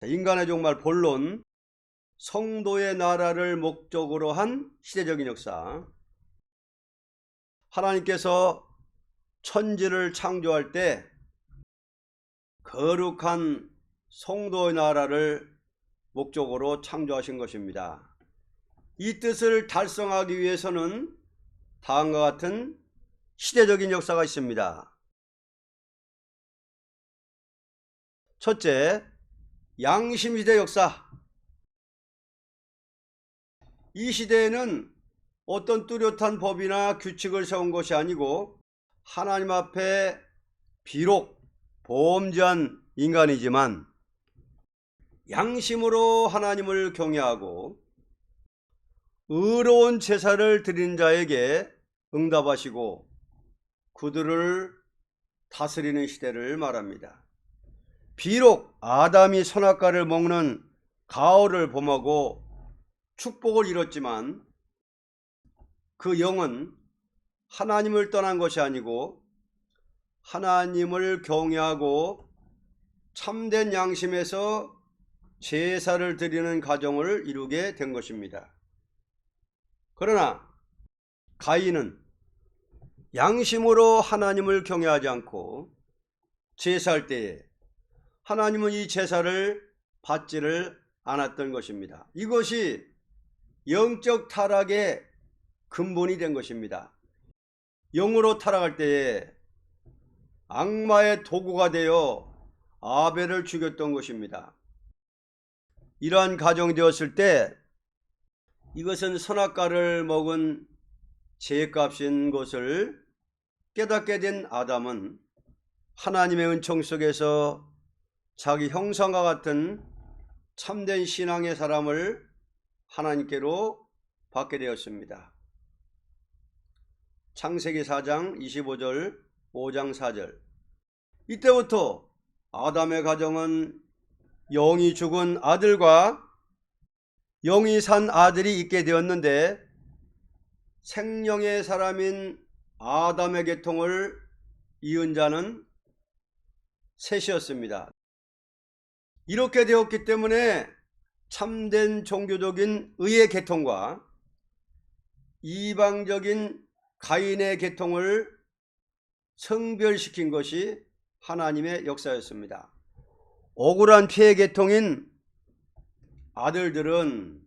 인간의 종말 본론, 성도의 나라를 목적으로 한 시대적인 역사. 하나님께서 천지를 창조할 때 거룩한 성도의 나라를 목적으로 창조하신 것입니다. 이 뜻을 달성하기 위해서는 다음과 같은 시대적인 역사가 있습니다. 첫째, 양심시대 역사. 이 시대에는 어떤 뚜렷한 법이나 규칙을 세운 것이 아니고 하나님 앞에 비록 범죄한 인간이지만 양심으로 하나님을 경외하고 의로운 제사를 드린 자에게 응답하시고 그들을 다스리는 시대를 말합니다. 비록 아담이 선악과를 먹는 가을을 범하고 축복을 이뤘지만 그 영은 하나님을 떠난 것이 아니고 하나님을 경외하고 참된 양심에서 제사를 드리는 가정을 이루게 된 것입니다. 그러나 가인은 양심으로 하나님을 경외하지 않고 제사할 때에 하나님은 이 제사를 받지를 않았던 것입니다. 이것이 영적 타락의 근본이 된 것입니다. 영으로 타락할 때에 악마의 도구가 되어 아벨을 죽였던 것입니다. 이러한 가정이 되었을 때 이것은 선악과를 먹은 죄값인 것을 깨닫게 된 아담은 하나님의 은총 속에서 자기 형상과 같은 참된 신앙의 사람을 하나님께로 받게 되었습니다. 창세기 4장 25절 5장 4절. 이때부터 아담의 가정은 영이 죽은 아들과 영이 산 아들이 있게 되었는데 생명의 사람인 아담의 계통을 이은 자는 셋이었습니다. 이렇게 되었기 때문에 참된 종교적인 의의 계통과 이방적인 가인의 계통을 성별시킨 것이 하나님의 역사였습니다. 억울한 피해 계통인 아들들은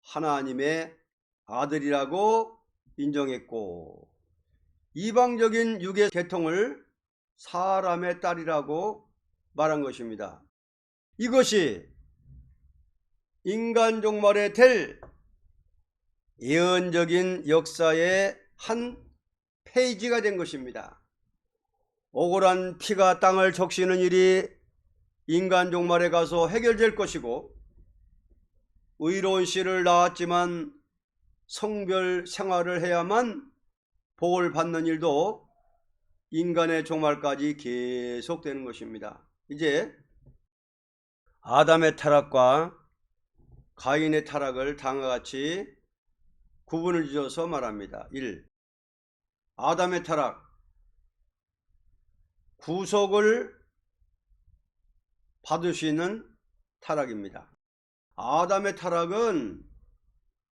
하나님의 아들이라고 인정했고 이방적인 육의 계통을 사람의 딸이라고 말한 것입니다. 이것이 인간 종말에 될 예언적인 역사의 한 페이지가 된 것입니다. 억울한 피가 땅을 적시는 일이 인간 종말에 가서 해결될 것이고 의로운 씨를 낳았지만 성별 생활을 해야만 복을 받는 일도 인간의 종말까지 계속되는 것입니다. 이제 아담의 타락과 가인의 타락을 다음과 같이 구분을 지어서 말합니다. 1. 아담의 타락, 구속을 받을 수 있는 타락입니다. 아담의 타락은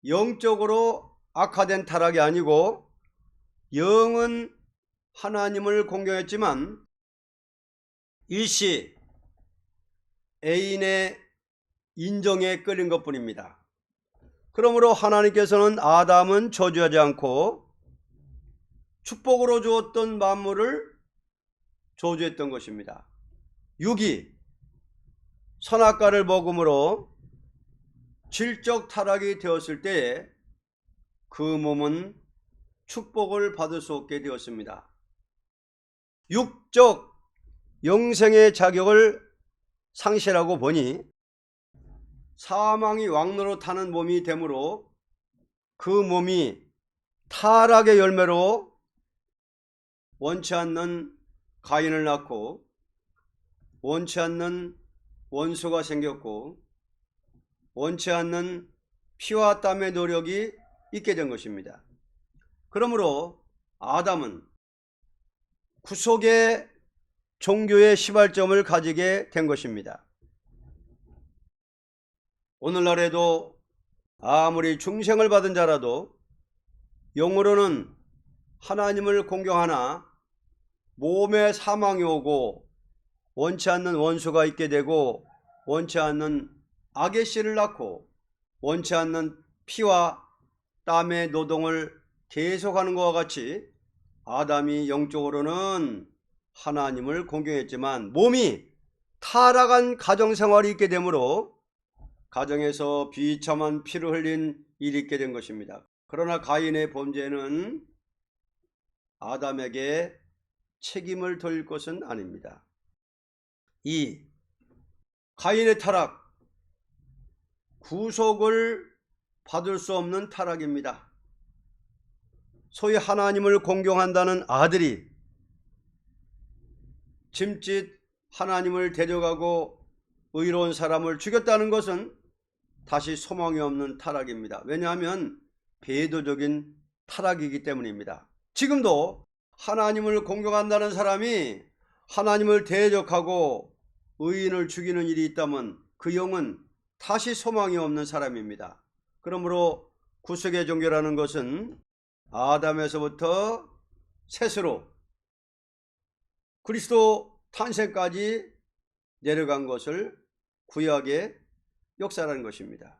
영적으로 악화된 타락이 아니고 영은 하나님을 공경했지만 일시 애인의 인정에 끌린 것뿐입니다. 그러므로 하나님께서는 아담은 저주하지 않고 축복으로 주었던 만물을 저주했던 것입니다. 6이 선악과를 먹음으로 질적 타락이 되었을 때에 그 몸은 축복을 받을 수 없게 되었습니다. 육적 영생의 자격을 상실하고 보니 사망이 왕노릇하는 몸이 되므로 그 몸이 타락의 열매로 원치 않는 가인을 낳고 원치 않는 원수가 생겼고 원치 않는 피와 땀의 노력이 있게 된 것입니다. 그러므로 아담은 구속의 종교의 시발점을 가지게 된 것입니다. 오늘날에도 아무리 중생을 받은 자라도 영으로는 하나님을 공경하나 몸에 사망이 오고 원치 않는 원수가 있게 되고 원치 않는 악의 씨를 낳고 원치 않는 피와 땀의 노동을 계속하는 것과 같이 아담이 영적으로는 하나님을 공경했지만 몸이 타락한 가정생활이 있게 되므로 가정에서 비참한 피를 흘린 일이 있게 된 것입니다. 그러나 가인의 범죄는 아담에게 책임을 돌릴 것은 아닙니다. 2. 가인의 타락, 구속을 받을 수 없는 타락입니다. 소위 하나님을 공경한다는 아들이 짐짓 하나님을 데려가고 의로운 사람을 죽였다는 것은 다시 소망이 없는 타락입니다. 왜냐하면 배도적인 타락이기 때문입니다. 지금도 하나님을 공경한다는 사람이 하나님을 대적하고 의인을 죽이는 일이 있다면 그 영은 다시 소망이 없는 사람입니다. 그러므로 구속의 종교라는 것은 아담에서부터 셋으로 그리스도 탄생까지 내려간 것을 구약의 역사라는 것입니다.